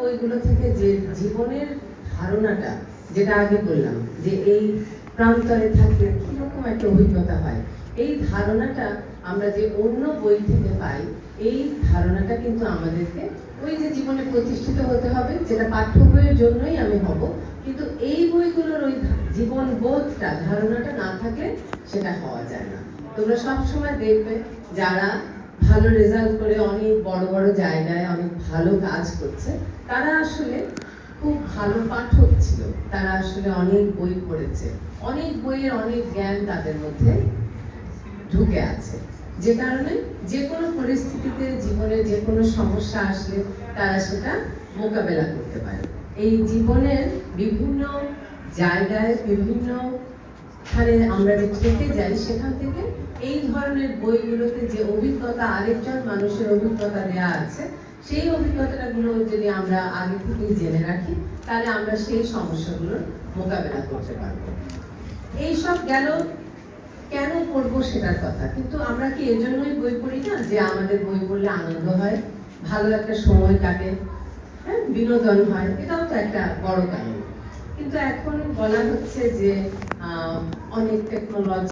বইগুলো থেকে যে জীবনের ধারণাটা, যেটা আগে বললাম যে এই প্রান্তরে থাকলে কিরকম একটা অভিজ্ঞতা হয়, এই ধারণাটা আমরা যে অন্য বই থেকে পাই, এই ধারণাটা কিন্তু আমাদেরকে ওই যে জীবনে প্রতিষ্ঠিত হতে হবে, যেটা পাঠ্য বইয়ের জন্যই আমি হব, কিন্তু এই বইগুলোর ওই জীবন বোধটা, ধারণাটা না থাকলে সেটা হওয়া যায় না। তোমরা সবসময় দেখবে যারা ভালো রেজাল্ট করে অনেক বড় বড় জায়গায় অনেক ভালো কাজ করছে, তারা আসলে খুব ভালো পাঠক ছিল, তারা আসলে অনেক বই পড়েছে, অনেক বইয়ের অনেক জ্ঞান তাদের মধ্যে ঢুকে আছে, যে কারণে যে কোনো পরিস্থিতিতে জীবনে যে কোনো সমস্যা আসলে তারা সেটা মোকাবেলা করতে পারে। এই জীবনের বিভিন্ন জায়গায় বিভিন্ন স্থানে আমরা যে থেকে যাই, সেখান থেকে এই ধরনের বইগুলোতে যে অভিজ্ঞতা, আরেকজন মানুষের অভিজ্ঞতা দেওয়া আছে, সেই অভিজ্ঞতাগুলো যদি আমরা আগে থেকেই জেনে রাখি, তাহলে আমরা সেই সমস্যাগুলোর মোকাবেলা করতে পারবো। এইসব গেল কেন পড়বো সেটার কথা, কিন্তু আমরা কি এর জন্যই বই পড়ি না যে আমাদের বই পড়লে আনন্দ হয়, ভালো একটা সময় কাটে, হ্যাঁ, বিনোদন হয়, এটাও তো একটা বড় কারণ। কিন্তু এখন বলা হচ্ছে যে অনেক টেকনোলজি